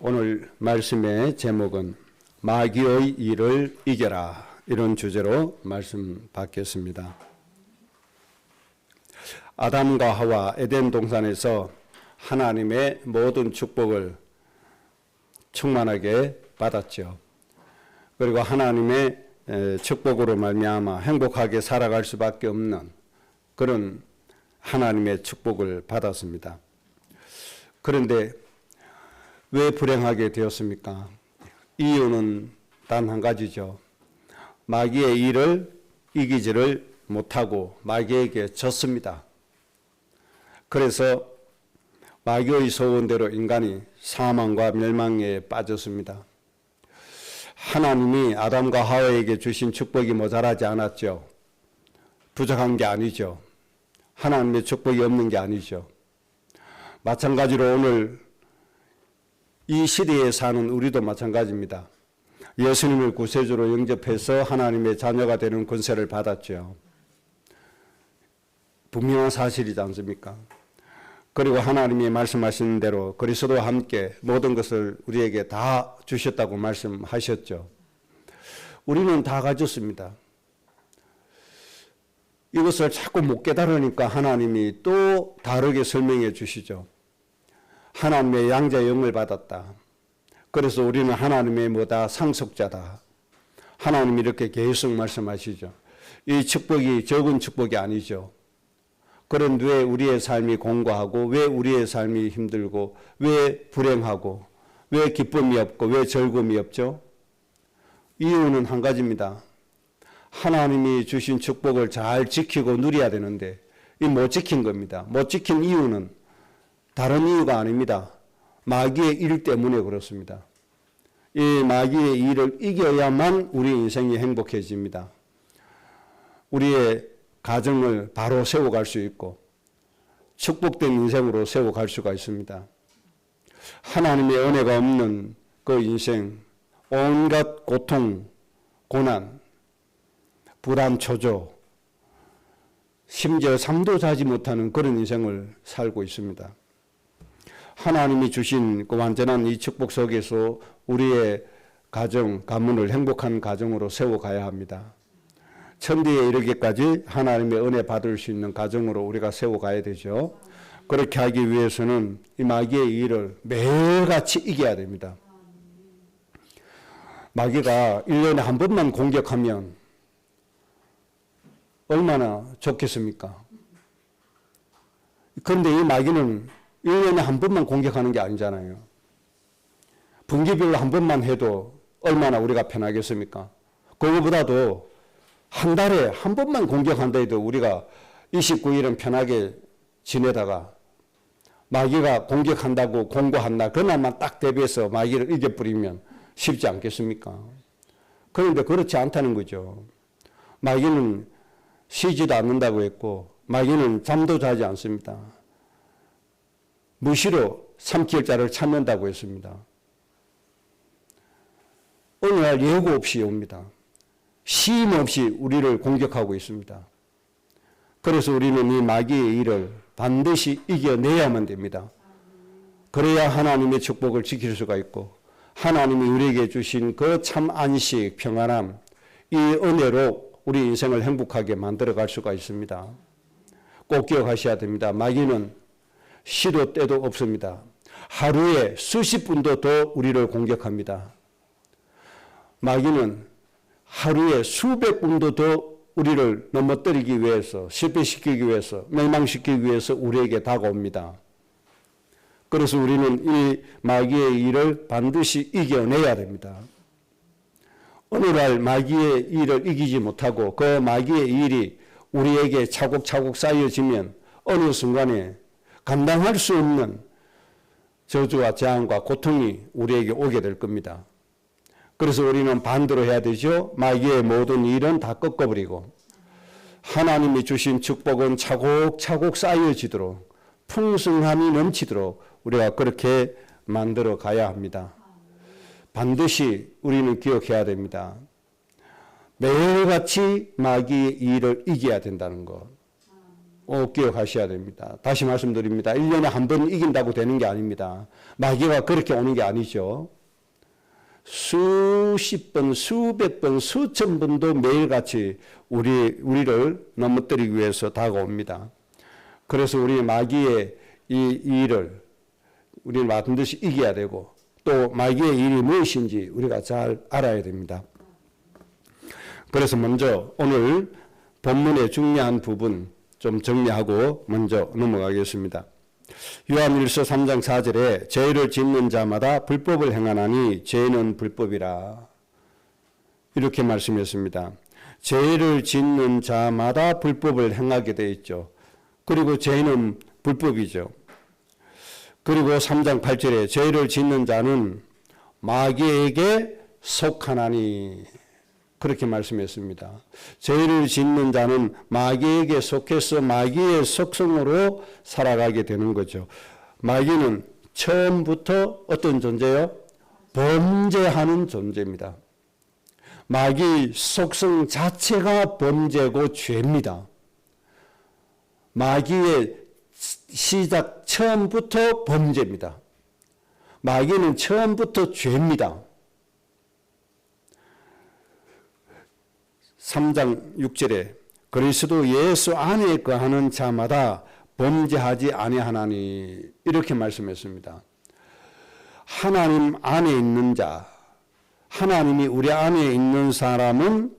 오늘 말씀의 제목은 마귀의 일을 이겨라, 이런 주제로 말씀 받겠습니다. 아담과 하와 에덴 동산에서 하나님의 모든 축복을 충만하게 받았죠. 그리고 하나님의 축복으로 말미암아 행복하게 살아갈 수밖에 없는 그런 하나님의 축복을 받았습니다. 그런데 왜 불행하게 되었습니까? 이유는 단 한 가지죠. 마귀의 일을 이기지를 못하고 마귀에게 졌습니다. 그래서 마귀의 소원대로 인간이 사망과 멸망에 빠졌습니다. 하나님이 아담과 하와에게 주신 축복이 모자라지 않았죠. 부족한 게 아니죠. 하나님의 축복이 없는 게 아니죠. 마찬가지로 오늘 이 시대에 사는 우리도 마찬가지입니다. 예수님을 구세주로 영접해서 하나님의 자녀가 되는 권세를 받았죠. 분명한 사실이지 않습니까? 그리고 하나님이 말씀하신 대로 그리스도와 함께 모든 것을 우리에게 다 주셨다고 말씀하셨죠. 우리는 다 가졌습니다. 이것을 자꾸 못 깨달으니까 하나님이 또 다르게 설명해 주시죠. 하나님의 양자 영을 받았다. 그래서 우리는 하나님의 뭐다? 상속자다. 하나님이 이렇게 계속 말씀하시죠. 이 축복이 적은 축복이 아니죠. 그런데 왜 우리의 삶이 공고하고, 왜 우리의 삶이 힘들고, 왜 불행하고, 왜 기쁨이 없고, 왜 즐거움이 없죠? 이유는 한 가지입니다. 하나님이 주신 축복을 잘 지키고 누려야 되는데 이 못 지킨 겁니다. 못 지킨 이유는 다른 이유가 아닙니다. 마귀의 일 때문에 그렇습니다. 이 마귀의 일을 이겨야만 우리 인생이 행복해집니다. 우리의 가정을 바로 세워갈 수 있고 축복된 인생으로 세워갈 수가 있습니다. 하나님의 은혜가 없는 그 인생, 온갖 고통, 고난, 불안, 초조, 심지어 잠도 자지 못하는 그런 인생을 살고 있습니다. 하나님이 주신 그 완전한 이 축복 속에서 우리의 가정, 가문을 행복한 가정으로 세워가야 합니다. 천대에 이르기까지 하나님의 은혜 받을 수 있는 가정으로 우리가 세워가야 되죠. 그렇게 하기 위해서는 이 마귀의 일을 매일같이 이겨야 됩니다. 마귀가 1년에 한 번만 공격하면 얼마나 좋겠습니까? 그런데 이 마귀는 1년에 한 번만 공격하는 게 아니잖아요. 분기별로 한 번만 해도 얼마나 우리가 편하겠습니까? 그거보다도 한 달에 한 번만 공격한다 해도 우리가 29일은 편하게 지내다가 마귀가 공격한다고 공고한다. 그날만 딱 대비해서 마귀를 이겨버리면 쉽지 않겠습니까? 그런데 그렇지 않다는 거죠. 마귀는 쉬지도 않는다고 했고 마귀는 잠도 자지 않습니다. 무시로 삼킬자를 찾는다고 했습니다. 어느 날 예고 없이 옵니다. 쉼 없이 우리를 공격하고 있습니다. 그래서 우리는 이 마귀의 일을 반드시 이겨내야만 됩니다. 그래야 하나님의 축복을 지킬 수가 있고 하나님이 우리에게 주신 그 참 안식, 평안함, 이 은혜로 우리 인생을 행복하게 만들어갈 수가 있습니다. 꼭 기억하셔야 됩니다. 마귀는 시도 때도 없습니다. 하루에 수십 분도 더 우리를 공격합니다. 마귀는 하루에 수백 분도 더 우리를 넘어뜨리기 위해서, 실패시키기 위해서, 멸망시키기 위해서 우리에게 다가옵니다. 그래서 우리는 이 마귀의 일을 반드시 이겨내야 됩니다. 어느 날 마귀의 일을 이기지 못하고 그 마귀의 일이 우리에게 차곡차곡 쌓여지면 어느 순간에 감당할 수 없는 저주와 재앙과 고통이 우리에게 오게 될 겁니다. 그래서 우리는 반대로 해야 되죠. 마귀의 모든 일은 다 꺾어버리고 하나님이 주신 축복은 차곡차곡 쌓여지도록 풍성함이 넘치도록 우리가 그렇게 만들어 가야 합니다. 반드시 우리는 기억해야 됩니다. 매일같이 마귀의 일을 이겨야 된다는 것. 기억하셔야 됩니다. 다시 말씀드립니다. 1년에 한 번 이긴다고 되는 게 아닙니다. 마귀가 그렇게 오는 게 아니죠. 수십 번, 수백 번, 수천 번도 매일같이 우리를 넘어뜨리기 위해서 다가옵니다. 그래서 우리 마귀의 이 일을 우리는 반드시 이겨야 되고 또 마귀의 일이 무엇인지 우리가 잘 알아야 됩니다. 그래서 먼저 오늘 본문의 중요한 부분 좀 정리하고 먼저 넘어가겠습니다. 요한일서 3장 4절에 죄를 짓는 자마다 불법을 행하나니 죄는 불법이라 이렇게 말씀했습니다. 죄를 짓는 자마다 불법을 행하게 되어 있죠. 그리고 죄는 불법이죠. 그리고 3장 8절에 죄를 짓는 자는 마귀에게 속하나니 그렇게 말씀했습니다. 죄를 짓는 자는 마귀에게 속해서 마귀의 속성으로 살아가게 되는 거죠. 마귀는 처음부터 어떤 존재요? 범죄하는 존재입니다. 마귀 속성 자체가 범죄고 죄입니다. 마귀의 시작 처음부터 범죄입니다. 마귀는 처음부터 죄입니다. 3장 6절에 그리스도 예수 안에 거하는 자마다 범죄하지 아니하나니 이렇게 말씀했습니다. 하나님 안에 있는 자, 하나님이 우리 안에 있는 사람은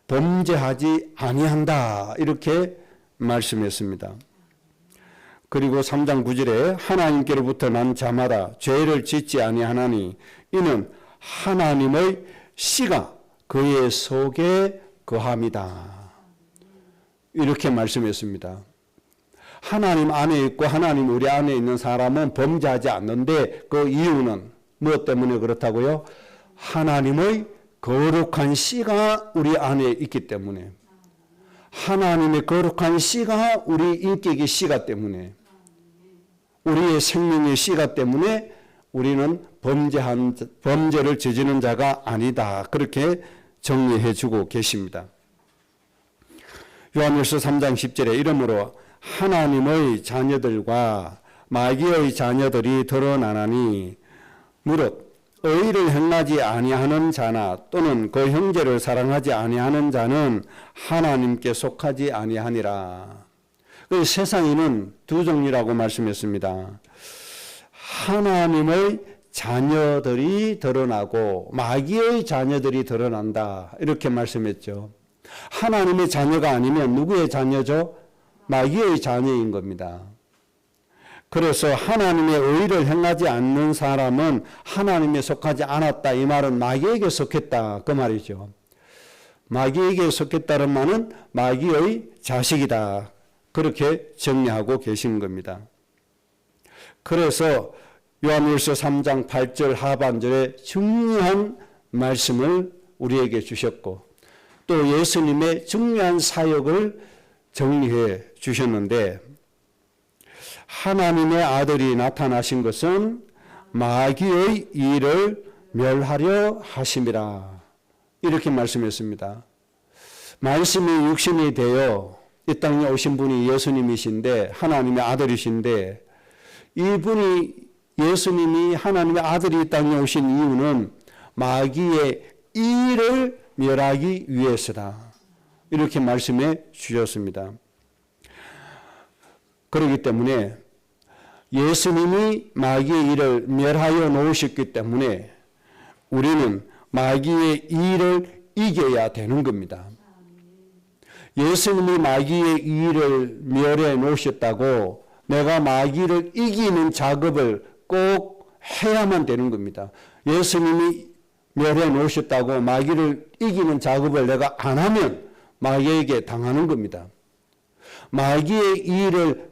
범죄하지 아니한다 이렇게 말씀했습니다. 그리고 3장 9절에 하나님께로부터 난 자마다 죄를 짓지 아니하나니 이는 하나님의 씨가 그의 속에 거함이다. 이렇게 말씀했습니다. 하나님 안에 있고 하나님 우리 안에 있는 사람은 범죄하지 않는데 그 이유는 무엇 때문에 그렇다고요? 하나님의 거룩한 씨가 우리 안에 있기 때문에 하나님의 거룩한 씨가 우리 인격의 씨가 때문에 우리의 생명의 씨가 때문에 우리는 범죄를 저지르는 자가 아니다. 그렇게 정리해 주고 계십니다. 요한일서 3장 10절에 이러므로 하나님의 자녀들과 마귀의 자녀들이 드러나나니 무릇 의를 행하지 아니하는 자나 또는 그 형제를 사랑하지 아니하는 자는 하나님께 속하지 아니하니라. 세상에는 두 종류라고 말씀했습니다. 하나님의 자녀들이 드러나고 마귀의 자녀들이 드러난다. 이렇게 말씀했죠. 하나님의 자녀가 아니면 누구의 자녀죠? 마귀의 자녀인 겁니다. 그래서 하나님의 의를 행하지 않는 사람은 하나님에 속하지 않았다. 이 말은 마귀에게 속했다. 그 말이죠. 마귀에게 속했다는 말은 마귀의 자식이다. 그렇게 정리하고 계시는 겁니다. 그래서 요한일서 3장 8절 하반절에 중요한 말씀을 우리에게 주셨고 또 예수님의 중요한 사역을 정리해 주셨는데 하나님의 아들이 나타나신 것은 마귀의 일을 멸하려 하심이라 이렇게 말씀했습니다. 말씀이 육신이 되어 이 땅에 오신 분이 예수님이신데 하나님의 아들이신데 이분이 예수님이 하나님의 아들이 이 땅에 오신 이유는 마귀의 일을 멸하기 위해서다. 이렇게 말씀해 주셨습니다. 그렇기 때문에 예수님이 마귀의 일을 멸하여 놓으셨기 때문에 우리는 마귀의 일을 이겨야 되는 겁니다. 예수님이 마귀의 일을 멸해 놓으셨다고 내가 마귀를 이기는 작업을 꼭 해야만 되는 겁니다. 예수님이 멸해 놓으셨다고 마귀를 이기는 작업을 내가 안 하면 마귀에게 당하는 겁니다. 마귀의 일을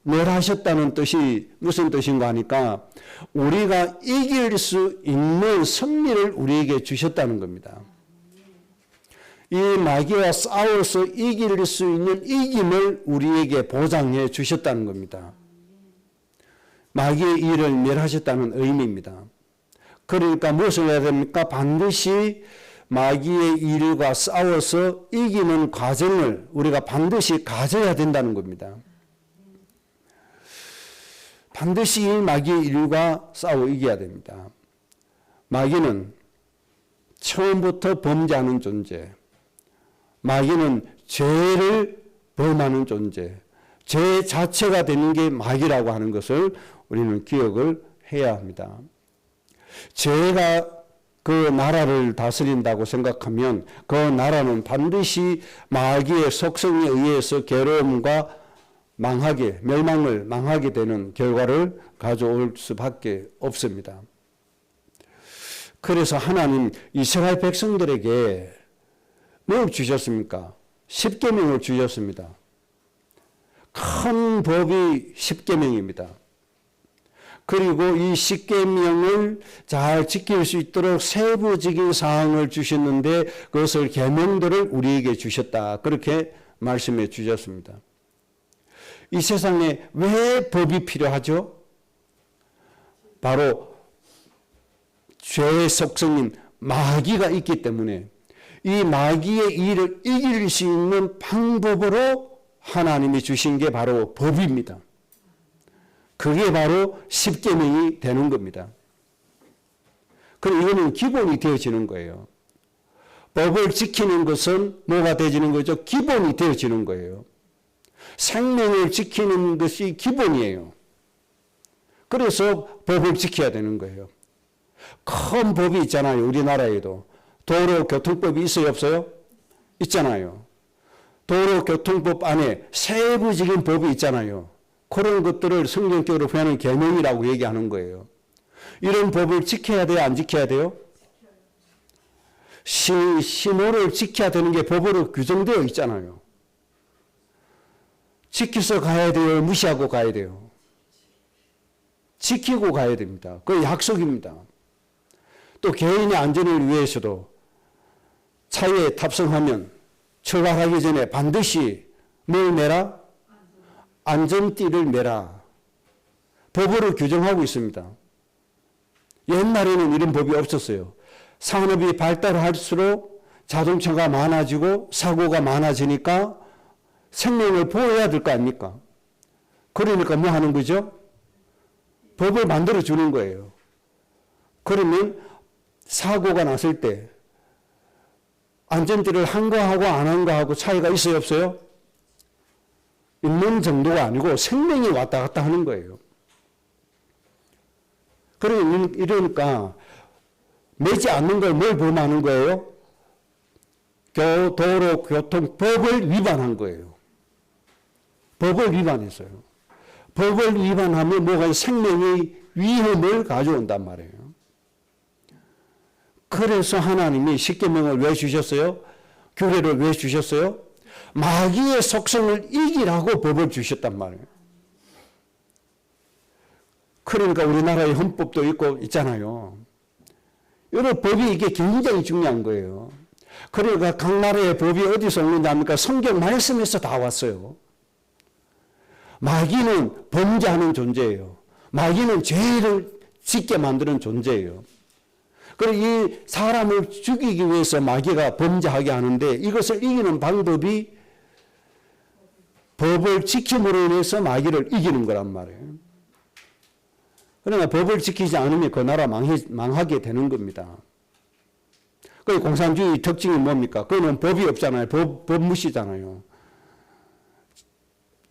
멸하셨다는 뜻이 무슨 뜻인가 하니까 우리가 이길 수 있는 승리를 우리에게 주셨다는 겁니다. 이 마귀와 싸워서 이길 수 있는 이김을 우리에게 보장해 주셨다는 겁니다. 마귀의 일을 멸하셨다는 의미입니다. 그러니까 무엇을 해야 됩니까? 반드시 마귀의 일과 싸워서 이기는 과정을 우리가 반드시 가져야 된다는 겁니다. 반드시 마귀의 일과 싸워 이겨야 됩니다. 마귀는 처음부터 범죄하는 존재, 마귀는 죄를 범하는 존재, 죄 자체가 되는 게 마귀라고 하는 것을 우리는 기억을 해야 합니다. 죄가 그 나라를 다스린다고 생각하면 그 나라는 반드시 마귀의 속성에 의해서 괴로움과 멸망을 망하게 되는 결과를 가져올 수밖에 없습니다. 그래서 하나님 이스라엘 백성들에게 뭘 주셨습니까? 십계명을 주셨습니다. 큰 법이 십계명입니다. 그리고 이 십계명을 잘 지킬 수 있도록 세부적인 사항을 주셨는데 그것을 계명들을 우리에게 주셨다. 그렇게 말씀해 주셨습니다. 이 세상에 왜 법이 필요하죠? 바로 죄의 속성인 마귀가 있기 때문에 이 마귀의 일을 이길 수 있는 방법으로 하나님이 주신 게 바로 법입니다. 그게 바로 십계명이 되는 겁니다. 그럼 이거는 기본이 되어지는 거예요. 법을 지키는 것은 뭐가 되어지는 거죠? 기본이 되어지는 거예요. 생명을 지키는 것이 기본이에요. 그래서 법을 지켜야 되는 거예요. 큰 법이 있잖아요. 우리나라에도. 도로교통법이 있어요? 없어요? 있잖아요. 도로교통법 안에 세부적인 법이 있잖아요. 그런 것들을 성경적으로 표현하는 계명이라고 얘기하는 거예요. 이런 법을 지켜야 돼요? 안 지켜야 돼요? 신호를 지켜야 되는 게 법으로 규정되어 있잖아요. 지켜서 가야 돼요? 무시하고 가야 돼요? 지키고 가야 됩니다. 그게 약속입니다. 또 개인의 안전을 위해서도 차에 탑승하면 출발하기 전에 반드시 뭘 매라? 안전띠를 매라. 법으로 규정하고 있습니다. 옛날에는 이런 법이 없었어요. 산업이 발달할수록 자동차가 많아지고 사고가 많아지니까 생명을 보호해야 될 거 아닙니까? 그러니까 뭐 하는 거죠? 법을 만들어 주는 거예요. 그러면 사고가 났을 때 안전띠를 한 거하고 안 한 거하고 차이가 있어요, 없어요? 있는 정도가 아니고 생명이 왔다 갔다 하는 거예요. 이러니까 매지 않는 걸 뭘 범하는 거예요? 도로교통법을 위반한 거예요. 법을 위반했어요. 법을 위반하면 뭐가 생명의 위험을 가져온단 말이에요. 그래서 하나님이 십계명을 왜 주셨어요? 규례를 왜 주셨어요? 마귀의 속성을 이기라고 법을 주셨단 말이에요. 그러니까 우리나라의 헌법도 있잖아요. 여러 법이 이게 굉장히 중요한 거예요. 그러니까 각 나라의 법이 어디서 오는지 압니까? 성경 말씀에서 다 왔어요. 마귀는 범죄하는 존재예요. 마귀는 죄를 짓게 만드는 존재예요. 그리고 이 사람을 죽이기 위해서 마귀가 범죄하게 하는데 이것을 이기는 방법이 법을 지킴으로 인해서 마귀를 이기는 거란 말이에요. 그러나 법을 지키지 않으면 그 나라 망하게 되는 겁니다. 그 공산주의 특징이 뭡니까? 그거는 법이 없잖아요. 법 무시잖아요.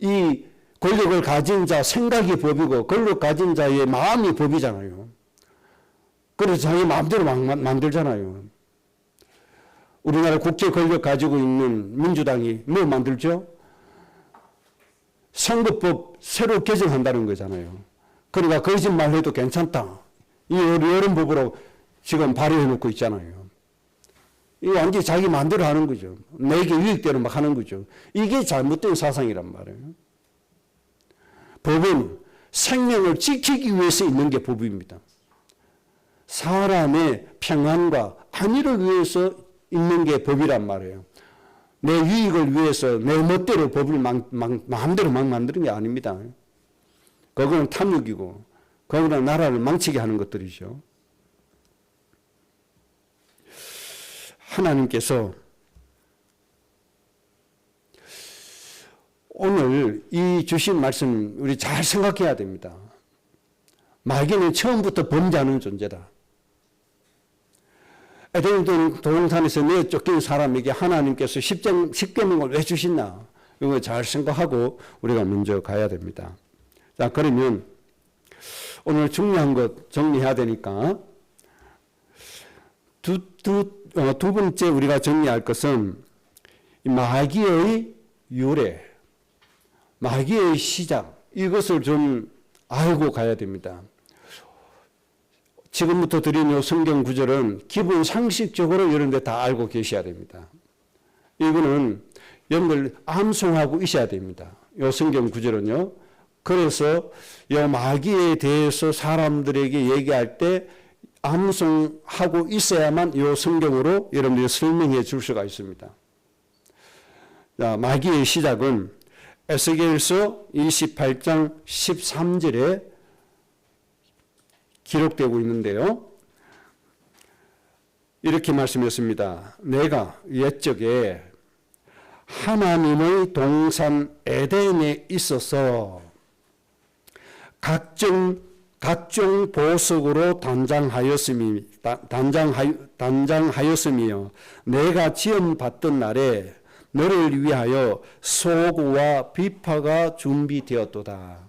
이 권력을 가진 자 생각이 법이고 권력 가진 자의 마음이 법이잖아요. 그래서 자기 마음대로 만들잖아요. 우리나라 국제 권력 가지고 있는 민주당이 뭐 만들죠? 선거법 새로 개정한다는 거잖아요. 그러니까 거짓말해도 괜찮다. 이런 법으로 지금 발의해 놓고 있잖아요. 이거 완전히 자기 마음대로 하는 거죠. 내게 유익대로 막 하는 거죠. 이게 잘못된 사상이란 말이에요. 법은 생명을 지키기 위해서 있는 게 법입니다. 사람의 평안과 안위를 위해서 있는 게 법이란 말이에요. 내 유익을 위해서 내 멋대로 법을 마음대로 막 만드는 게 아닙니다. 그거는 탐욕이고 그거는 나라를 망치게 하는 것들이죠. 하나님께서 오늘 이 주신 말씀 우리 잘 생각해야 됩니다. 마귀는 처음부터 범죄하는 존재다. 에덴 동산에서 내쫓긴 사람에게 하나님께서 십계명을 왜 주시나? 이거 잘 생각하고 우리가 먼저 가야 됩니다. 자, 그러면 오늘 중요한 것 정리해야 되니까 두 번째 우리가 정리할 것은 마귀의 유래, 마귀의 시작, 이것을 좀 알고 가야 됩니다. 지금부터 드린 이 성경 구절은 기본 상식적으로 여러분들 다 알고 계셔야 됩니다. 이거는 여러분들 암송하고 있어야 됩니다. 이 성경 구절은요. 그래서 이 마귀에 대해서 사람들에게 얘기할 때 암송하고 있어야만 이 성경으로 여러분들이 설명해 줄 수가 있습니다. 자, 마귀의 시작은 에스겔서 28장 13절에 기록되고 있는데요. 이렇게 말씀했습니다. 내가 옛적에 하나님의 동산 에덴에 있어서 각종 보석으로 단장하였으며 내가 지음받던 날에 너를 위하여 소고와 비파가 준비되었도다.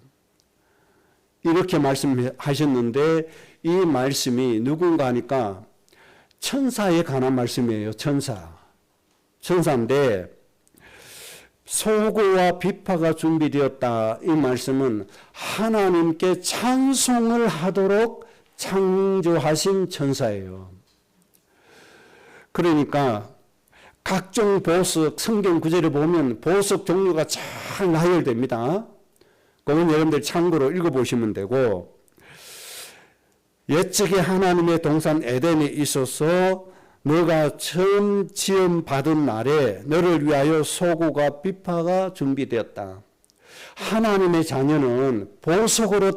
이렇게 말씀하셨는데 이 말씀이 누군가 하니까 천사에 관한 말씀이에요. 천사인데 소고와 비파가 준비되었다. 이 말씀은 하나님께 찬송을 하도록 창조하신 천사예요. 그러니까 각종 보석, 성경 구절을 보면 보석 종류가 잘 나열됩니다. 그건 여러분들 참고로 읽어보시면 되고, 옛적에 하나님의 동산 에덴에 있어서 너가 처음 지음 받은 날에 너를 위하여 소고가 비파가 준비되었다. 하나님의 자녀는 보석으로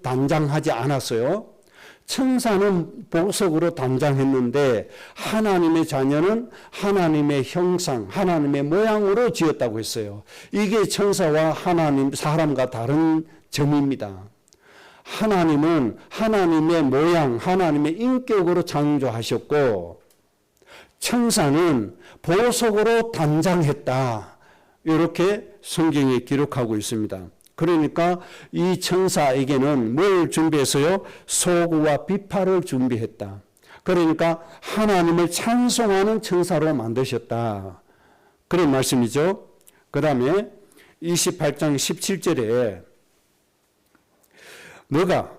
단장하지 않았어요. 천사는 보석으로 단장했는데 하나님의 자녀는 하나님의 형상, 하나님의 모양으로 지었다고 했어요. 이게 천사와 하나님, 사람과 다른 점입니다. 하나님은 하나님의 모양, 하나님의 인격으로 창조하셨고 천사는 보석으로 단장했다. 이렇게 성경에 기록하고 있습니다. 그러니까 이 천사에게는 뭘 준비했어요? 소고와 비파를 준비했다. 그러니까 하나님을 찬송하는 천사로 만드셨다. 그런 말씀이죠. 그 다음에 28장 17절에 너가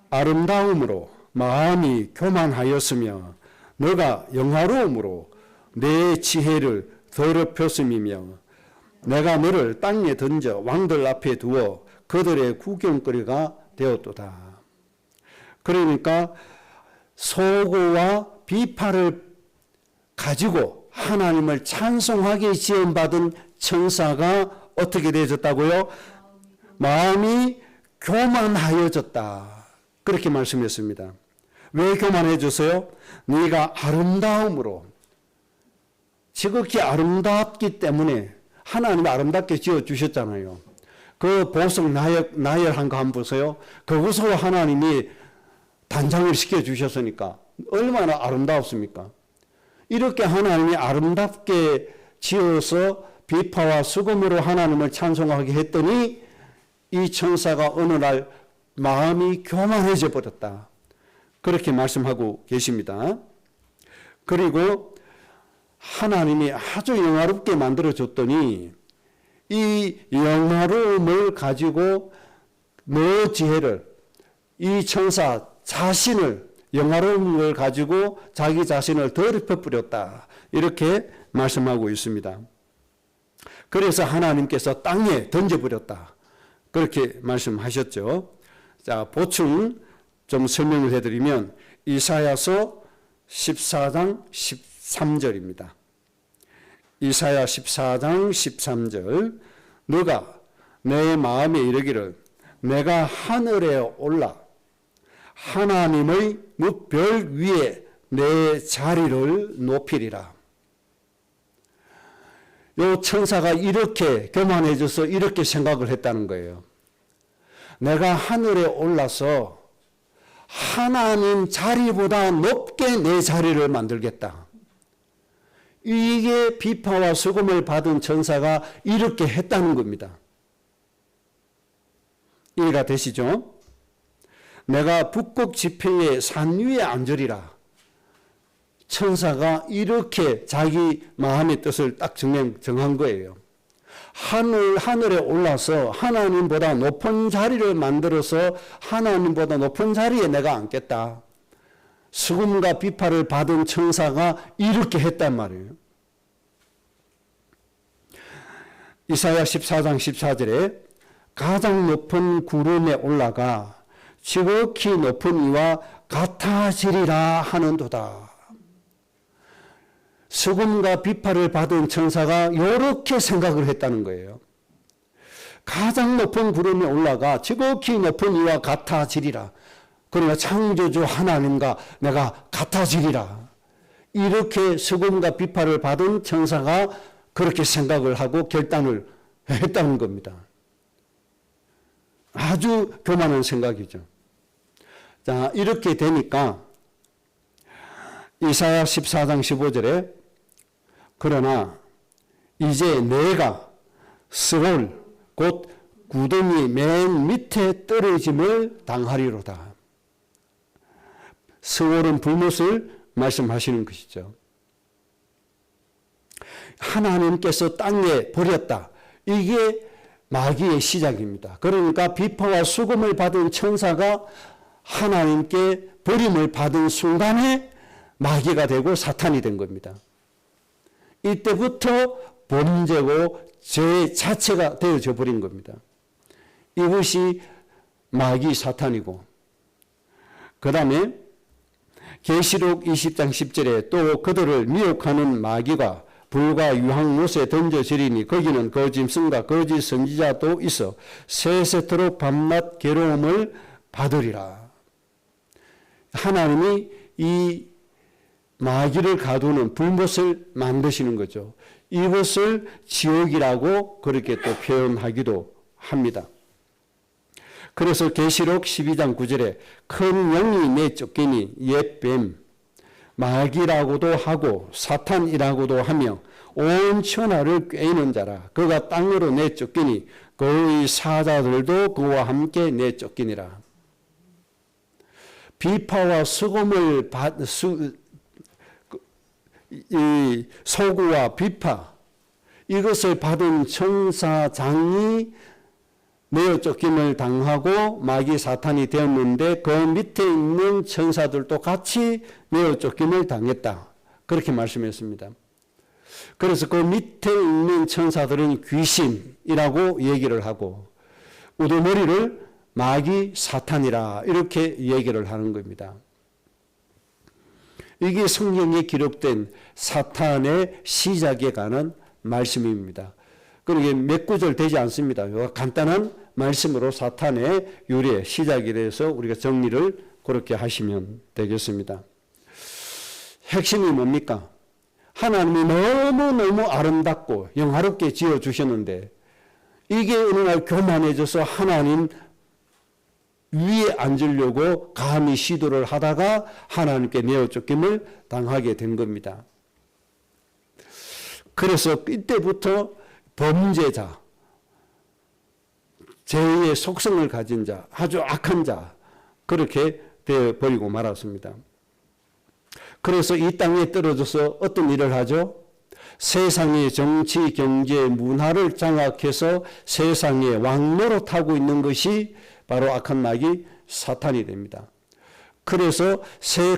아름다움으로 마음이 교만하였으며 너가 영화로움으로 내 지혜를 더럽혔음이며 내가 너를 땅에 던져 왕들 앞에 두어 그들의 구경거리가 되었도다. 그러니까 소고와 비파를 가지고 하나님을 찬송하게 지음받은 천사가 어떻게 되어졌다고요? 마음이 교만하여졌다. 그렇게 말씀했습니다. 왜 교만해졌어요? 네가 아름다움으로, 지극히 아름답기 때문에 하나님이 아름답게 지어주셨잖아요. 그 보석 나열한 거 한번 보세요. 그것으로 하나님이 단장을 시켜주셨으니까 얼마나 아름다웠습니까? 이렇게 하나님이 아름답게 지어서 비파와 수금으로 하나님을 찬송하게 했더니 이 천사가 어느 날 마음이 교만해져 버렸다. 그렇게 말씀하고 계십니다. 그리고 하나님이 아주 영화롭게 만들어줬더니 이 영화로움을 가지고 너 지혜를, 이 천사 자신을, 영화로움을 가지고 자기 자신을 더럽혀 뿌렸다. 이렇게 말씀하고 있습니다. 그래서 하나님께서 땅에 던져버렸다. 그렇게 말씀하셨죠. 자, 보충 좀 설명을 해드리면 이사야서 14장 13절입니다. 이사야 14장 13절 너가 내 마음에 이르기를 내가 하늘에 올라 하나님의 별 위에 내 자리를 높이리라. 요 천사가 이렇게 교만해져서 이렇게 생각을 했다는 거예요. 내가 하늘에 올라서 하나님 자리보다 높게 내 자리를 만들겠다. 이게 비파와 수금을 받은 천사가 이렇게 했다는 겁니다. 이해가 되시죠? 내가 북극 지폐의 산 위에 앉으리라. 천사가 이렇게 자기 마음의 뜻을 딱 정한 거예요. 하늘에 올라서 하나님보다 높은 자리를 만들어서 하나님보다 높은 자리에 내가 앉겠다. 수금과 비파를 받은 천사가 이렇게 했단 말이에요. 이사야 14장 14절에 가장 높은 구름에 올라가 지극히 높은 이와 같아지리라 하는도다. 수금과 비파를 받은 천사가 이렇게 생각을 했다는 거예요. 가장 높은 구름에 올라가 지극히 높은 이와 같아지리라. 그러니까 창조주 하나님과 내가 같아지리라. 이렇게 수금과 비파를 받은 천사가 그렇게 생각을 하고 결단을 했다는 겁니다. 아주 교만한 생각이죠. 자, 이렇게 되니까 이사야 14장 15절에 그러나 이제 내가 스올 곧 구덩이 맨 밑에 떨어짐을 당하리로다. 스올은 불못을 말씀하시는 것이죠. 하나님께서 땅에 버렸다. 이게 마귀의 시작입니다. 그러니까 비파와 수금을 받은 천사가 하나님께 버림을 받은 순간에 마귀가 되고 사탄이 된 겁니다. 이때부터 범죄고 죄 자체가 되어져 버린 겁니다. 이것이 마귀 사탄이고, 그 다음에 계시록 20장 10절에 또 그들을 미혹하는 마귀가 불과 유황못에 던져지리니 거기는 거짓 승과 거짓 선지자도 있어 세세토록 밤낮 괴로움을 받으리라. 하나님이 이 마귀를 가두는 불못을 만드시는 거죠. 이것을 지옥이라고 그렇게 또 표현하기도 합니다. 그래서 계시록 12장 9절에 큰 영이 내쫓기니 옛 뱀, 마귀라고도 하고 사탄이라고도 하며 온 천하를 꿰는 자라. 그가 땅으로 내쫓기니 그의 사자들도 그와 함께 내쫓기니라. 비파와 수금을 이 소구와 비파 이것을 받은 천사장이 내어 쫓김을 당하고 마귀 사탄이 되었는데 그 밑에 있는 천사들도 같이 내어 쫓김을 당했다. 그렇게 말씀했습니다. 그래서 그 밑에 있는 천사들은 귀신이라고 얘기를 하고 우두머리를 마귀 사탄이라 이렇게 얘기를 하는 겁니다. 이게 성경에 기록된 사탄의 시작에 관한 말씀입니다. 그러게 몇 구절 되지 않습니다. 간단한 말씀으로 사탄의 유래, 시작에 대해서 우리가 정리를 그렇게 하시면 되겠습니다. 핵심이 뭡니까? 하나님이 너무너무 아름답고 영화롭게 지어주셨는데 이게 어느 날 교만해져서 하나님 위에 앉으려고 감히 시도를 하다가 하나님께 내어 쫓김을 당하게 된 겁니다. 그래서 이때부터 범죄자, 죄의 속성을 가진 자, 아주 악한 자 그렇게 되어버리고 말았습니다. 그래서 이 땅에 떨어져서 어떤 일을 하죠? 세상의 정치, 경제, 문화를 장악해서 세상의 왕노릇하고 있는 것이 바로 악한 마귀 사탄이 됩니다. 그래서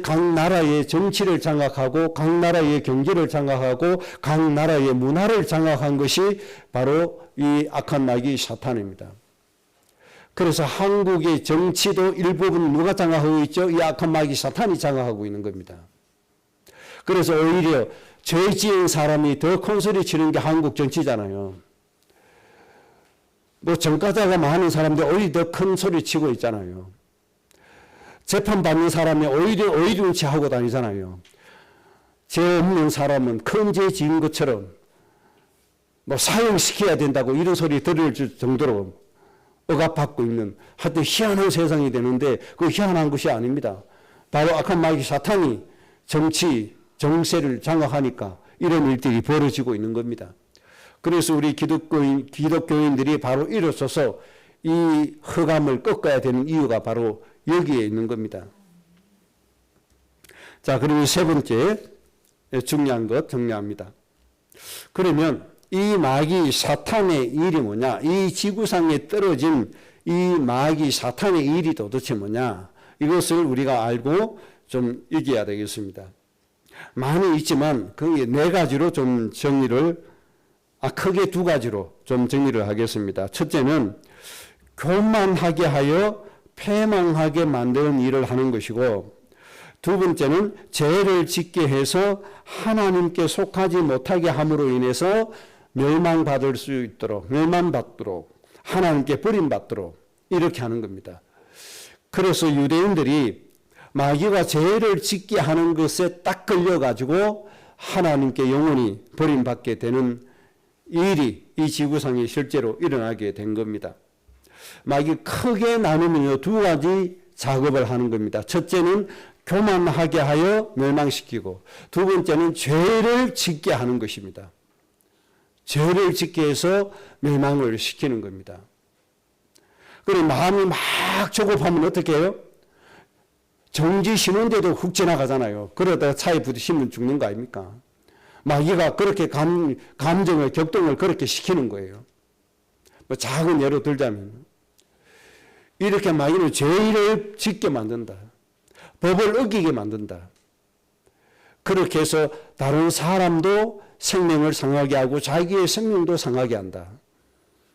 각 나라의 정치를 장악하고 각 나라의 경제를 장악하고 각 나라의 문화를 장악한 것이 바로 이 악한 마귀 사탄입니다. 그래서 한국의 정치도 일부분 누가 장악하고 있죠? 이 악한 마귀 사탄이 장악하고 있는 겁니다. 그래서 오히려 죄 지은 사람이 더 큰 소리 치는 게 한국 정치잖아요. 뭐 전과자가 많은 사람들 오히려 더 큰 소리 치고 있잖아요. 재판받는 사람이 오히려 의리는 체하고 다니잖아요. 죄 없는 사람은 큰 죄 지은 것처럼 뭐 사형시켜야 된다고 이런 소리 들을 정도로 억압받고 있는, 하여튼 희한한 세상이 되는데 그 희한한 것이 아닙니다. 바로 악한 마귀 사탄이 정치, 정세를 장악하니까 이런 일들이 벌어지고 있는 겁니다. 그래서 우리 기독교인들이 바로 일어서서 이 흑암을 꺾어야 되는 이유가 바로 여기에 있는 겁니다. 자, 그리고 세 번째 중요한 것 정리합니다. 그러면 이 마귀 사탄의 일이 뭐냐? 이 지구상에 떨어진 이 마귀 사탄의 일이 도대체 뭐냐? 이것을 우리가 알고 좀 얘기해야 되겠습니다. 많이 있지만 그 네 가지로 좀 정리를, 크게 두 가지로 좀 정리를 하겠습니다. 첫째는 교만하게 하여 패망하게 만드는 일을 하는 것이고, 두 번째는 죄를 짓게 해서 하나님께 속하지 못하게 함으로 인해서 멸망받을 수 있도록, 멸망받도록, 하나님께 버림받도록 이렇게 하는 겁니다. 그래서 유대인들이 마귀가 죄를 짓게 하는 것에 딱 걸려가지고 하나님께 영원히 버림받게 되는 일이 이 지구상에 실제로 일어나게 된 겁니다. 마귀 크게 나누면 두 가지 작업을 하는 겁니다. 첫째는 교만하게 하여 멸망시키고, 두 번째는 죄를 짓게 하는 것입니다. 죄를 짓게 해서 멸망을 시키는 겁니다. 그리고 마음이 막 조급하면 어떻게 해요? 정지 신호인데도 훅 지나가잖아요. 그러다가 차에 부딪히면 죽는 거 아닙니까? 마귀가 그렇게 감정을, 격동을 그렇게 시키는 거예요. 뭐 작은 예로 들자면, 이렇게 마귀는 죄를 짓게 만든다. 법을 어기게 만든다. 그렇게 해서 다른 사람도 생명을 상하게 하고 자기의 생명도 상하게 한다.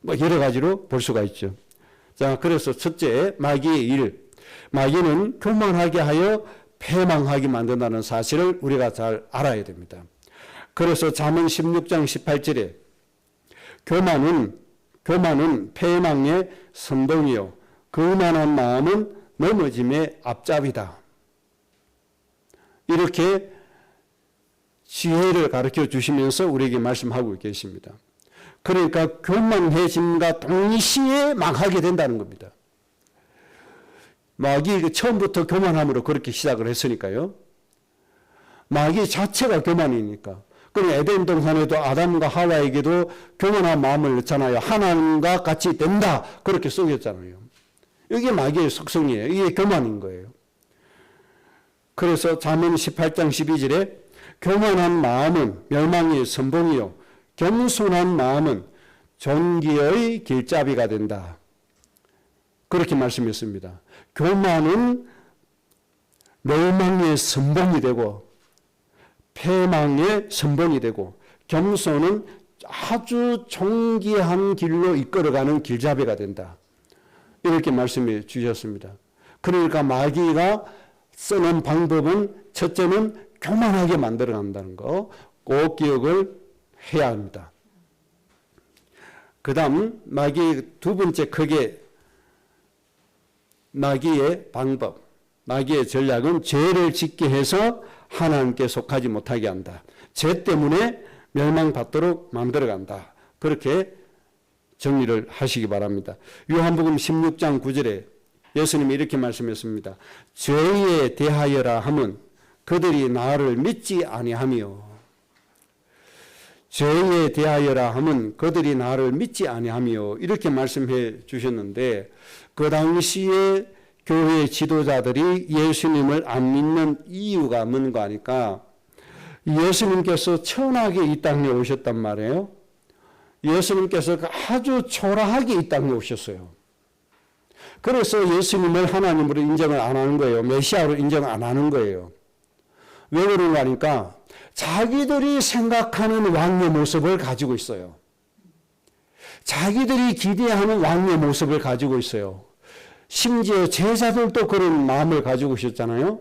뭐 여러 가지로 볼 수가 있죠. 자, 그래서 첫째, 마귀의 일. 마귀는 교만하게 하여 패망하게 만든다는 사실을 우리가 잘 알아야 됩니다. 그래서 잠언 16장 18절에 교만은 패망의 선동이요 거만한 마음은 넘어짐의 앞잡이다. 이렇게 지혜를 가르쳐 주시면서 우리에게 말씀하고 계십니다. 그러니까 교만해짐과 동시에 망하게 된다는 겁니다. 마귀 처음부터 교만함으로 그렇게 시작을 했으니까요. 마귀 자체가 교만이니까. 그럼 에덴 동산에도 아담과 하와에게도 교만한 마음을 넣잖아요. 하나님과 같이 된다. 그렇게 속였잖아요. 이게 마귀의 속성이에요. 이게 교만인 거예요. 그래서 잠언 18장 12절에 교만한 마음은 멸망의 선봉이요 겸손한 마음은 존귀의 길잡이가 된다. 그렇게 말씀했습니다. 교만은 멸망의 선봉이 되고 패망의 선봉이 되고, 겸손은 아주 존귀한 길로 이끌어가는 길잡이가 된다. 이렇게 말씀해 주셨습니다. 그러니까 마귀가 쓰는 방법은 첫째는 교만하게 만들어 간다는 거 꼭 기억을 해야 합니다. 그 다음 마귀의 두 번째 크게 마귀의 방법, 마귀의 전략은 죄를 짓게 해서 하나님께 속하지 못하게 한다. 죄 때문에 멸망받도록 만들어 간다. 그렇게 정리를 하시기 바랍니다. 요한복음 16장 9절에 예수님이 이렇게 말씀했습니다. 죄에 대하여라 함은 그들이 나를 믿지 아니하며, 죄에 대하여라 함은 그들이 나를 믿지 아니하며 이렇게 말씀해 주셨는데, 그 당시에 교회 지도자들이 예수님을 안 믿는 이유가 뭔가 하니까 예수님께서 천하게 이 땅에 오셨단 말이에요. 예수님께서 아주 초라하게 이 땅에 오셨어요. 그래서 예수님을 하나님으로 인정을 안 하는 거예요. 메시아로 인정 안 하는 거예요. 왜 그런가 하니까 자기들이 생각하는 왕의 모습을 가지고 있어요. 자기들이 기대하는 왕의 모습을 가지고 있어요. 심지어 제자들도 그런 마음을 가지고 있었잖아요.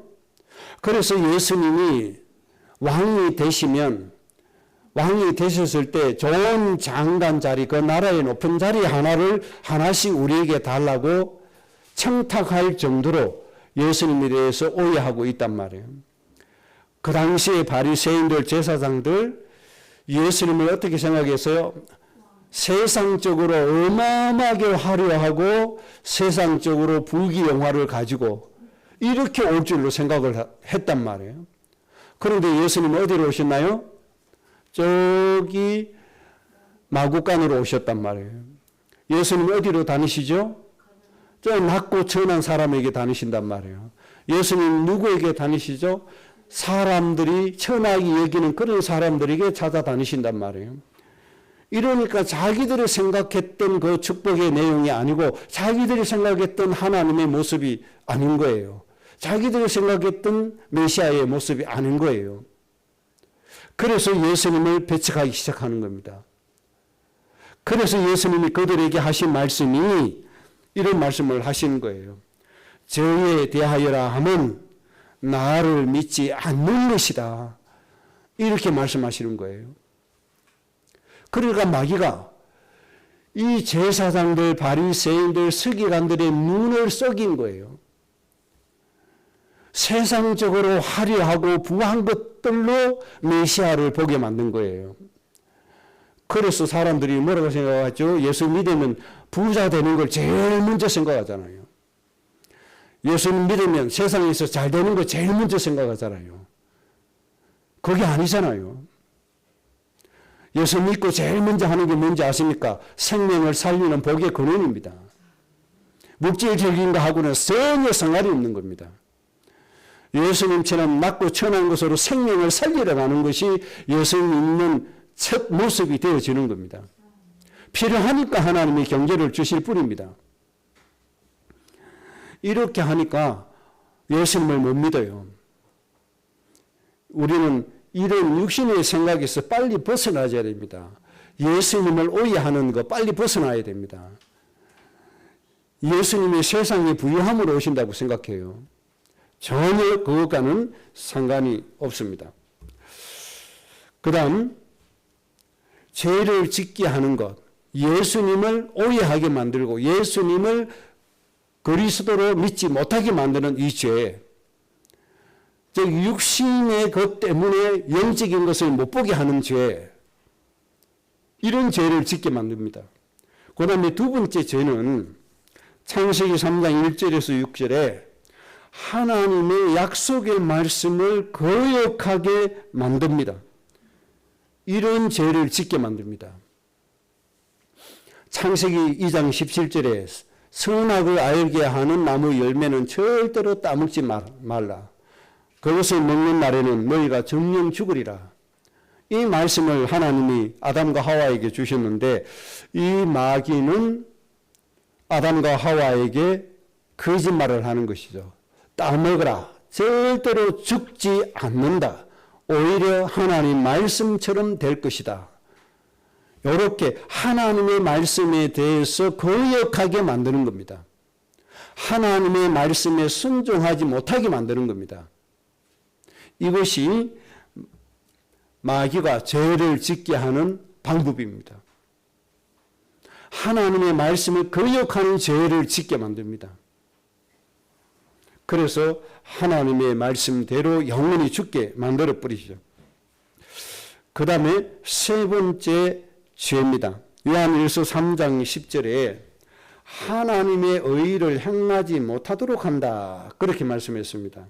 그래서 예수님이 왕이 되셨을 때 좋은 장관 자리, 그 나라의 높은 자리 하나씩 우리에게 달라고 청탁할 정도로 예수님에 대해서 오해하고 있단 말이에요. 그 당시에 바리새인들, 제사장들 예수님을 어떻게 생각했어요? 세상적으로 어마어마하게 화려하고 세상적으로 부귀영화를 가지고 이렇게 올 줄로 생각을 했단 말이에요. 그런데 예수님은 어디로 오셨나요? 저기 마구간으로 오셨단 말이에요. 예수님은 어디로 다니시죠? 저 낮고 천한 사람에게 다니신단 말이에요. 예수님 누구에게 다니시죠? 사람들이 천하게 여기는 그런 사람들에게 찾아다니신단 말이에요. 이러니까 자기들이 생각했던 그 축복의 내용이 아니고 자기들이 생각했던 하나님의 모습이 아닌 거예요. 자기들이 생각했던 메시아의 모습이 아닌 거예요. 그래서 예수님을 배척하기 시작하는 겁니다. 그래서 예수님이 그들에게 하신 말씀이 이런 말씀을 하시는 거예요. 저에 대하여라 함은 나를 믿지 않는 것이다. 이렇게 말씀하시는 거예요. 그러니까 마귀가 이 제사장들, 바리새인들, 서기관들의 눈을 썩인 거예요. 세상적으로 화려하고 부한 것들로 메시아를 보게 만든 거예요. 그래서 사람들이 뭐라고 생각하죠? 예수 믿으면 부자 되는 걸 제일 먼저 생각하잖아요. 예수 믿으면 세상에서 잘 되는 걸 제일 먼저 생각하잖아요. 그게 아니잖아요. 예수 믿고 제일 먼저 하는 게 뭔지 아십니까? 생명을 살리는 복의 근원입니다. 물질적인 거 하고는 전혀 상관이 없는 겁니다. 예수님처럼 낮고 천한 것으로 생명을 살리러 가는 것이 예수 믿는 첫 모습이 되어지는 겁니다. 필요하니까 하나님이 경제를 주실 뿐입니다. 이렇게 하니까 예수님을 못 믿어요. 우리는 이런 육신의 생각에서 빨리 벗어나야 됩니다. 예수님을 오해하는 거 빨리 벗어나야 됩니다. 예수님이 세상에 부유함으로 오신다고 생각해요. 전혀 그것과는 상관이 없습니다. 그 다음 죄를 짓게 하는 것, 예수님을 오해하게 만들고 예수님을 그리스도로 믿지 못하게 만드는 이 죄, 즉 육신의 것 때문에 영적인 것을 못 보게 하는 죄, 이런 죄를 짓게 만듭니다. 그 다음에 두 번째 죄는 창세기 3장 1절에서 6절에 하나님의 약속의 말씀을 거역하게 만듭니다. 이런 죄를 짓게 만듭니다. 창세기 2장 17절에 선악을 알게 하는 나무 열매는 절대로 따먹지 말라. 그것을 먹는 날에는 너희가 정령 죽으리라. 이 말씀을 하나님이 아담과 하와에게 주셨는데 이 마귀는 아담과 하와에게 거짓말을 하는 것이죠. 따먹으라. 절대로 죽지 않는다. 오히려 하나님 말씀처럼 될 것이다. 이렇게 하나님의 말씀에 대해서 거역하게 만드는 겁니다. 하나님의 말씀에 순종하지 못하게 만드는 겁니다. 이것이 마귀가 죄를 짓게 하는 방법입니다. 하나님의 말씀을 거역하는 죄를 짓게 만듭니다. 그래서 하나님의 말씀대로 영원히 죽게 만들어 버리죠. 그 다음에 세 번째 죄입니다. 요한일서 3장 10절에 하나님의 의를 행하지 못하도록 한다. 그렇게 말씀했습니다.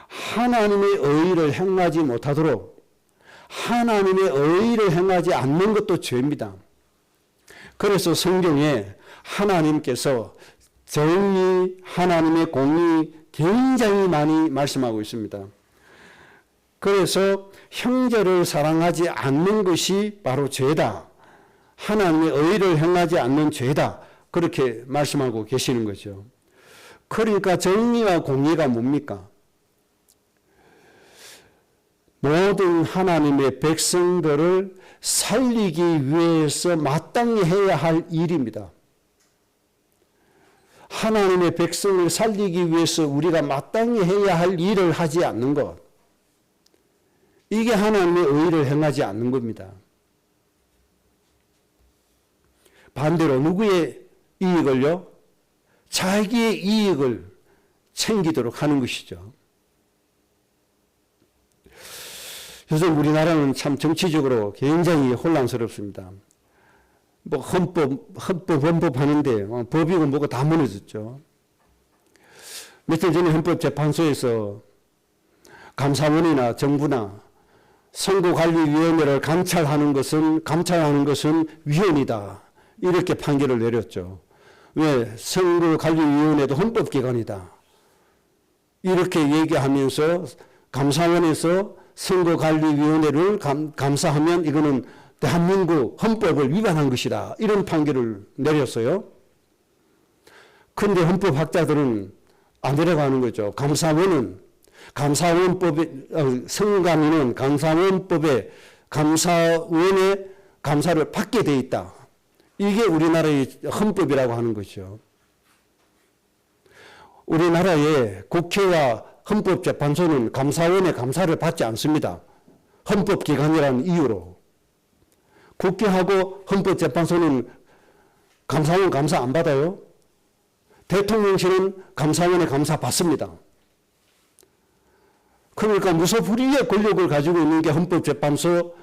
하나님의 의를 행하지 못하도록, 하나님의 의를 행하지 않는 것도 죄입니다. 그래서 성경에 하나님께서 정의, 하나님의 공의 굉장히 많이 말씀하고 있습니다. 그래서 형제를 사랑하지 않는 것이 바로 죄다. 하나님의 의를 행하지 않는 죄다. 그렇게 말씀하고 계시는 거죠. 그러니까 정의와 공의가 뭡니까? 모든 하나님의 백성들을 살리기 위해서 마땅히 해야 할 일입니다. 하나님의 백성을 살리기 위해서 우리가 마땅히 해야 할 일을 하지 않는 것, 이게 하나님의 의를 행하지 않는 겁니다. 반대로 누구의 이익을요? 자기의 이익을, 챙기도록 하는 것이죠. 요즘 우리나라는 참 정치적으로 굉장히 혼란스럽습니다. 뭐 헌법 하는데 법이고 뭐고 다 무너졌죠. 며칠 전에 헌법재판소에서 감사원이나 정부나 선거관리위원회를 감찰하는 것은 위헌이다. 이렇게 판결을 내렸죠. 왜? 선거관리위원회도 헌법기관이다. 이렇게 얘기하면서 감사원에서 선거관리위원회를 감사하면 이거는 대한민국 헌법을 위반한 것이다. 이런 판결을 내렸어요. 그런데 헌법학자들은 안 내려가는 거죠. 선관위는 감사원법에 감사원의 감사를 받게 돼 있다. 이게 우리나라의 헌법이라고 하는 거죠. 우리나라의 국회와 헌법재판소는 감사원의 감사를 받지 않습니다. 헌법기관이라는 이유로. 국회하고 헌법재판소는 감사원 감사 안 받아요. 대통령실은 감사원의 감사 받습니다. 그러니까 무소불위의 권력을 가지고 있는 게 헌법재판소,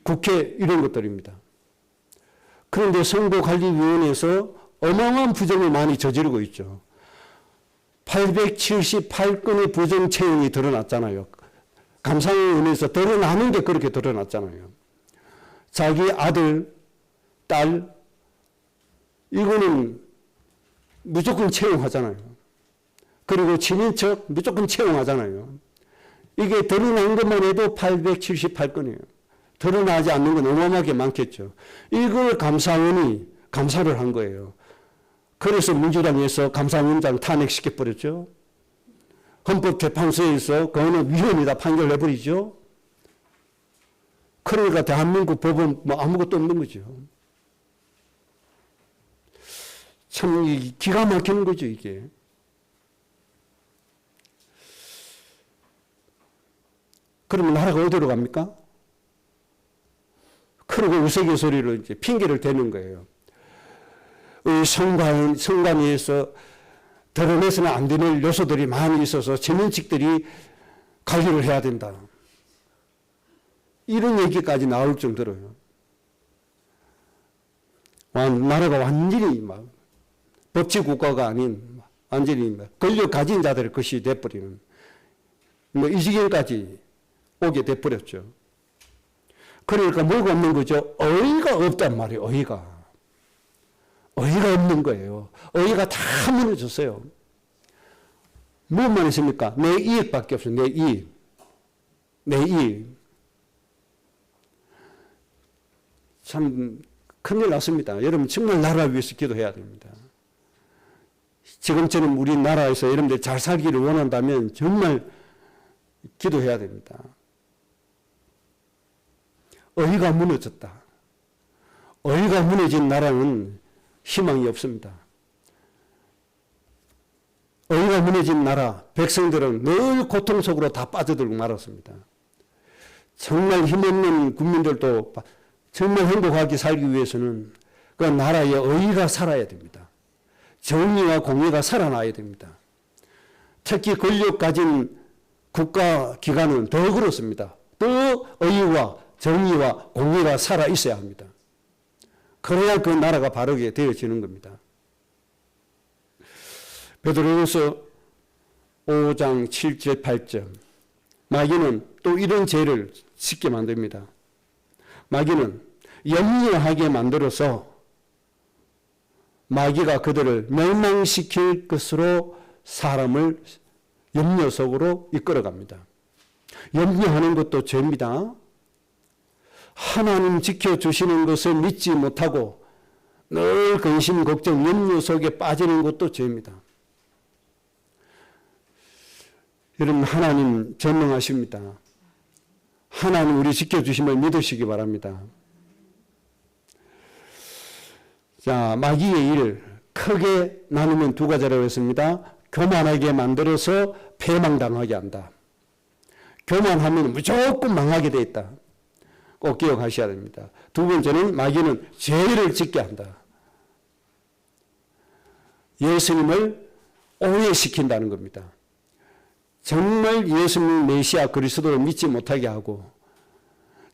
국회 이런 것들입니다. 그런데 선거관리위원회에서 어마어마한 부정을 많이 저지르고 있죠. 878건의 부정 채용이 드러났잖아요. 감사원에서 드러나는 게 그렇게 드러났잖아요. 자기 아들, 딸, 이거는 무조건 채용하잖아요. 그리고 친인척 무조건 채용하잖아요. 이게 드러난 것만 해도 878건이에요. 드러나지 않는 건 어마어마하게 많겠죠. 이걸 감사원이 감사를 한 거예요. 그래서 민주당에서 감사원장 탄핵시켜버렸죠. 헌법재판소에서 그거는 위헌이다 판결해버리죠. 그러니까 대한민국 법은 뭐 아무것도 없는 거죠. 참 기가 막히는 거죠, 이게. 그러면 나라가 어디로 갑니까? 그리고 우스갯소리로 이제 핑계를 대는 거예요. 선관위에서 드러내서는 안 되는 요소들이 많이 있어서 친인척들이 관리를 해야 된다. 이런 얘기까지 나올 정도로요. 나라가 완전히 막 법치국가가 아닌 완전히 권력 가진 자들의 것이 돼버리는 이 지경까지 오게 돼버렸죠. 그러니까 뭐가 없는 거죠? 어이가 없단 말이에요. 어이가 없는 거예요. 어이가 다 무너졌어요. 무엇만 있습니까? 내 이익밖에 없어요. 내 이익. 참 큰일 났습니다. 여러분 정말 나라 위해서 기도해야 됩니다. 지금처럼 우리나라에서 여러분들 잘 살기를 원한다면 정말 기도해야 됩니다. 어이가 무너졌다. 어이가 무너진 나라는 희망이 없습니다. 어이가 무너진 나라, 백성들은 늘 고통 속으로 다 빠져들고 말았습니다. 정말 힘없는 국민들도 정말 행복하게 살기 위해서는 그 나라에 어이가 살아야 됩니다. 정의와 공의가 살아나야 됩니다. 특히 권력 가진 국가기관은 더 그렇습니다. 더 어이와 정의와 공의가 살아 있어야 합니다. 그래야 그 나라가 바르게 되어지는 겁니다. 베드로후서 5장 7절 8절 마귀는 또 이런 죄를 짓게 만듭니다. 마귀는 염려하게 만들어서 마귀가 그들을 멸망시킬 것으로 사람을 염려 속으로 이끌어갑니다. 염려하는 것도 죄입니다. 하나님 지켜주시는 것을 믿지 못하고 늘 근심, 걱정, 염려 속에 빠지는 것도 죄입니다. 여러분 하나님 전능하십니다. 하나님 우리 지켜주심을 믿으시기 바랍니다. 자, 마귀의 일 크게 나누면 두 가지라고 했습니다. 교만하게 만들어서 패망당하게 한다. 교만하면 무조건 망하게 돼 있다. 꼭 기억하셔야 됩니다. 두 번째는 마귀는 죄를 짓게 한다. 예수님을 오해시킨다는 겁니다. 정말 예수님 메시아 그리스도를 믿지 못하게 하고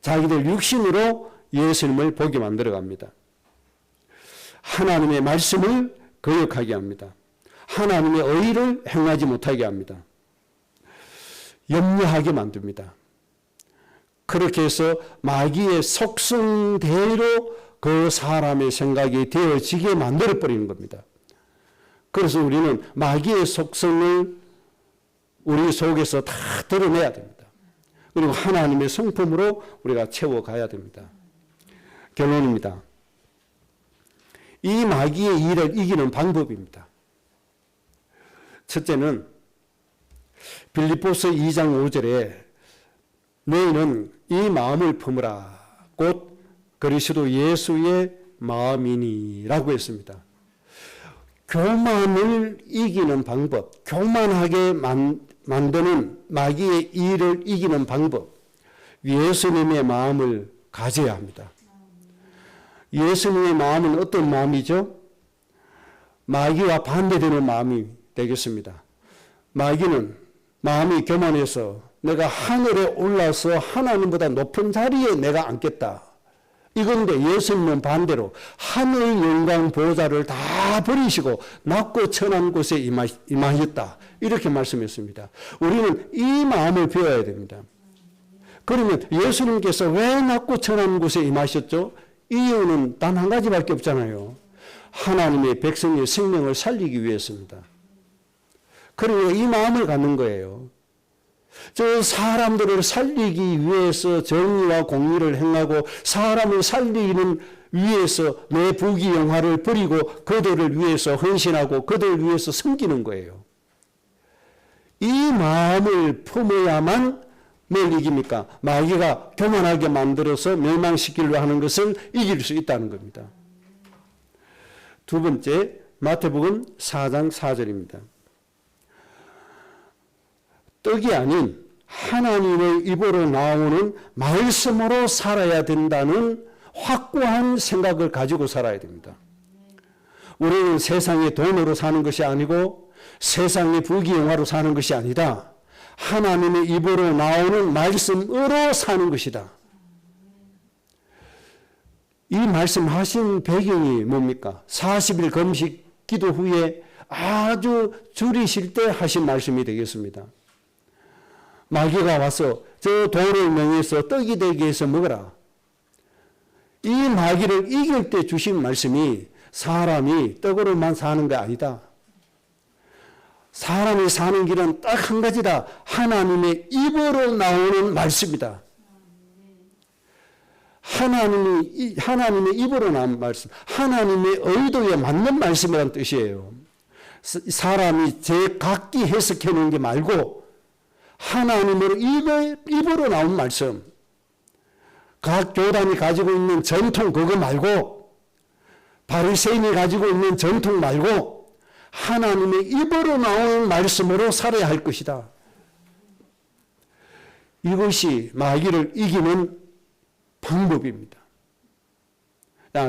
자기들 육신으로 예수님을 보게 만들어 갑니다. 하나님의 말씀을 거역하게 합니다. 하나님의 의를 행하지 못하게 합니다. 염려하게 만듭니다. 그렇게 해서 마귀의 속성대로 그 사람의 생각이 되어지게 만들어버리는 겁니다. 그래서 우리는 마귀의 속성을 우리 속에서 다 드러내야 됩니다. 그리고 하나님의 성품으로 우리가 채워가야 됩니다. 결론입니다. 이 마귀의 일을 이기는 방법입니다. 첫째는 빌립보서 2장 5절에 너희는 이 마음을 품으라 곧 그리스도 예수의 마음이니 라고 했습니다. 교만을 이기는 방법, 교만하게 만드는 마귀의 일을 이기는 방법, 예수님의 마음을 가져야 합니다. 예수님의 마음은 어떤 마음이죠? 마귀와 반대되는 마음이 되겠습니다. 마귀는 마음이 교만해서 내가 하늘에 올라서 하나님보다 높은 자리에 내가 앉겠다. 이건데 예수님은 반대로 하늘 영광 보좌를 다 버리시고 낮고 천한 곳에 임하셨다. 이렇게 말씀했습니다. 우리는 이 마음을 배워야 됩니다. 그러면 예수님께서 왜 낮고 천한 곳에 임하셨죠? 이유는 단 한 가지밖에 없잖아요. 하나님의 백성의 생명을 살리기 위해서입니다. 그리고 이 마음을 갖는 거예요. 저 사람들을 살리기 위해서 정의와 공의를 행하고 사람을 살리는 위해서 내 부귀영화를 버리고 그들을 위해서 헌신하고 그들을 위해서 섬기는 거예요. 이 마음을 품어야만 뭘 이깁니까? 마귀가 교만하게 만들어서 멸망시키려 하는 것을 이길 수 있다는 겁니다. 두 번째, 마태복음 4장 4절입니다. 떡이 아닌 하나님의 입으로 나오는 말씀으로 살아야 된다는 확고한 생각을 가지고 살아야 됩니다. 우리는 세상의 돈으로 사는 것이 아니고 세상의 부귀영화로 사는 것이 아니다. 하나님의 입으로 나오는 말씀으로 사는 것이다. 이 말씀하신 배경이 뭡니까? 40일 금식 기도 후에 아주 줄이실 때 하신 말씀이 되겠습니다. 마귀가 와서 저 돌을 명해서 떡이 되게 해서 먹어라. 이 마귀를 이길 때 주신 말씀이 사람이 떡으로만 사는 게 아니다. 사람이 사는 길은 딱 한 가지다. 하나님의 입으로 나오는 말씀이다. 하나님의 입으로 나온 말씀, 하나님의 의도에 맞는 말씀이라는 뜻이에요. 사람이 제 각기 해석해놓은 게 말고 하나님으로 입으로 나온 말씀, 각 교단이 가지고 있는 전통 그거 말고 바리새인이 가지고 있는 전통 말고 하나님의 입으로 나오는 말씀으로 살아야 할 것이다. 이것이 마귀를 이기는 방법입니다.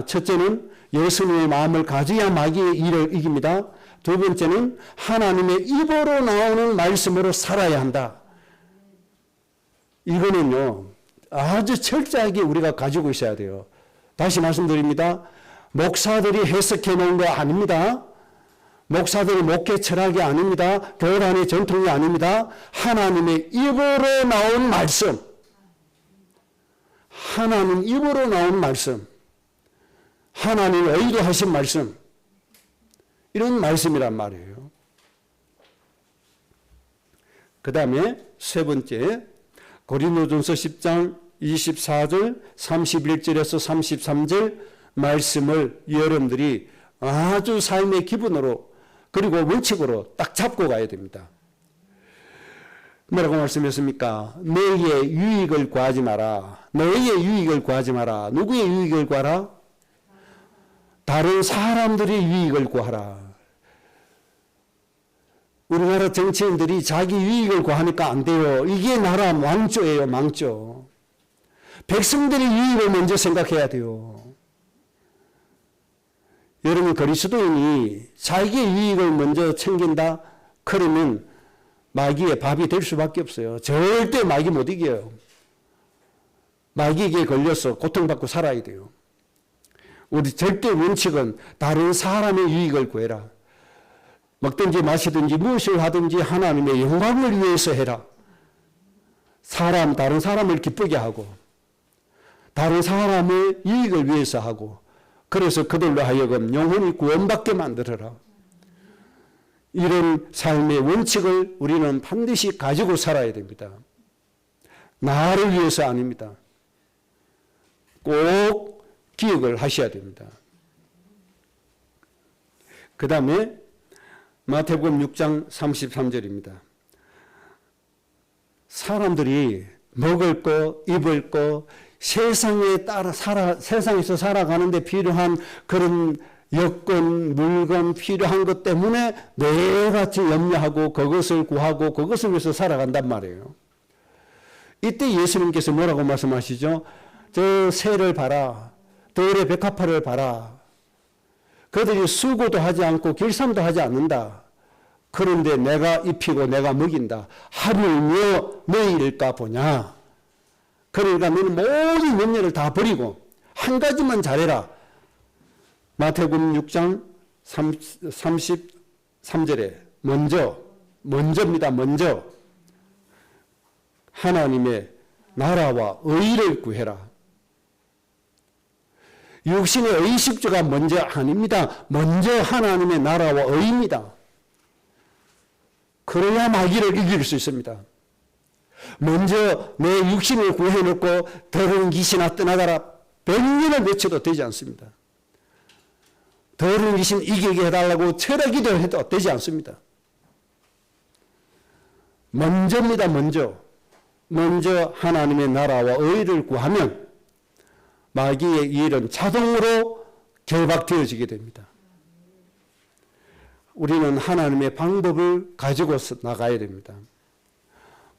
첫째는 예수님의 마음을 가져야 마귀의 일을 이깁니다. 두 번째는 하나님의 입으로 나오는 말씀으로 살아야 한다. 이거는요, 아주 철저하게 우리가 가지고 있어야 돼요. 다시 말씀드립니다. 목사들이 해석해 놓은 거 아닙니다. 목사들의 목회 철학이 아닙니다. 교단의 전통이 아닙니다. 하나님의 입으로 나온 말씀. 하나님 입으로 나온 말씀. 하나님 의도하신 말씀. 이런 말씀이란 말이에요. 그 다음에 세 번째, 고린도전서 10장 24절, 31절에서 33절 말씀을 여러분들이 아주 삶의 기본으로 그리고 원칙으로 딱 잡고 가야 됩니다. 뭐라고 말씀했습니까? 너희의 유익을 구하지 마라. 너희의 유익을 구하지 마라. 누구의 유익을 구하라? 다른 사람들의 유익을 구하라. 우리나라 정치인들이 자기 유익을 구하니까 안 돼요. 이게 나라 망조예요, 망조. 백성들의 유익을 먼저 생각해야 돼요. 여러분 그리스도인이 자기의 이익을 먼저 챙긴다? 그러면 마귀의 밥이 될 수밖에 없어요. 절대 마귀 못 이겨요. 마귀에게 걸려서 고통받고 살아야 돼요. 우리 절대 원칙은 다른 사람의 유익을 구해라. 먹든지 마시든지 무엇을 하든지 하나님의 영광을 위해서 해라. 다른 사람을 기쁘게 하고 다른 사람의 이익을 위해서 하고 그래서 그들로 하여금 영혼이 구원받게 만들어라. 이런 삶의 원칙을 우리는 반드시 가지고 살아야 됩니다. 나를 위해서 아닙니다. 꼭 기억을 하셔야 됩니다. 그 다음에 마태복음 6장 33절입니다. 사람들이 먹을 거, 입을 거, 세상에서 살아가는데 필요한 그런 여건, 물건 필요한 것 때문에 매일같이 염려하고 그것을 구하고 그것을 위해서 살아간단 말이에요. 이때 예수님께서 뭐라고 말씀하시죠? 저 새를 봐라. 들의 백합화를 봐라. 그들이 수고도 하지 않고 길쌈도 하지 않는다. 그런데 내가 입히고 내가 먹인다. 하물며 너희일까 보냐. 그러니까 너는 모든 염려를 다 버리고 한 가지만 잘해라. 마태복음 6장 33절에 먼저입니다. 먼저 하나님의 나라와 의를 구해라. 육신의 의식주가 먼저 아닙니다. 먼저 하나님의 나라와 의입니다. 그래야 마귀를 이길 수 있습니다. 먼저 내 육신을 구해놓고 더러운 귀신아 떠나가라 100년을 외쳐도 되지 않습니다. 더러운 귀신 이기게 해달라고 철학기도 해도 되지 않습니다. 먼저입니다. 먼저 하나님의 나라와 의를 구하면 마귀의 일은 자동으로 결박되어지게 됩니다. 우리는 하나님의 방법을 가지고 나가야 됩니다.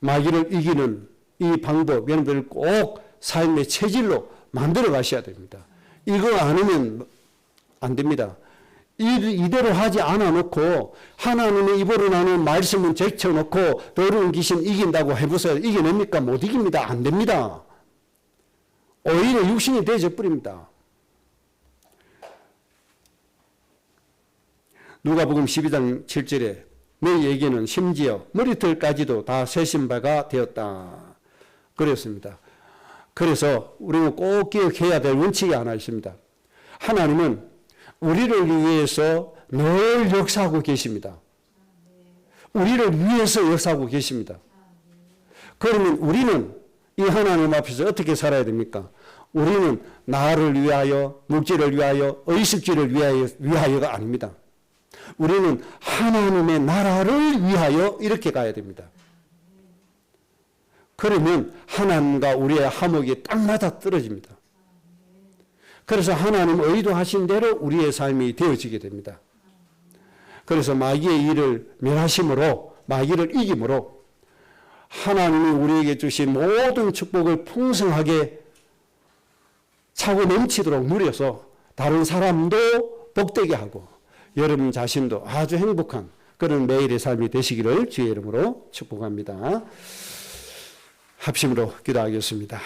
마귀를 이기는 이 방법, 여러분들 꼭 삶의 체질로 만들어 가셔야 됩니다. 이거 안 하면 안 됩니다. 이대로 하지 않아 놓고 하나님의 입으로 나는 말씀은 제쳐놓고 더러운 귀신 이긴다고 해보세요. 이겨냅니까? 못 이깁니다. 안 됩니다. 오히려 육신이 되어버립니다. 누가복음 12장 7절에 너희에게는 심지어 머리털까지도 다 세신 바가 되었다. 그랬습니다. 그래서 우리는 꼭 기억해야 될 원칙이 하나 있습니다. 하나님은 우리를 위해서 늘 역사하고 계십니다. 우리를 위해서 역사하고 계십니다. 그러면 우리는 이 하나님 앞에서 어떻게 살아야 됩니까? 우리는 나를 위하여, 물질을 위하여, 의식주를 위하여가 아닙니다. 우리는 하나님의 나라를 위하여 이렇게 가야 됩니다. 그러면 하나님과 우리의 화목이 딱 맞아 떨어집니다. 그래서 하나님 의도하신 대로 우리의 삶이 되어지게 됩니다. 그래서 마귀의 일을 멸하심으로, 마귀를 이김으로 하나님이 우리에게 주신 모든 축복을 풍성하게 차고 넘치도록 누려서 다른 사람도 복되게 하고 여러분 자신도 아주 행복한 그런 매일의 삶이 되시기를 주의 이름으로 축복합니다. 합심으로 기도하겠습니다.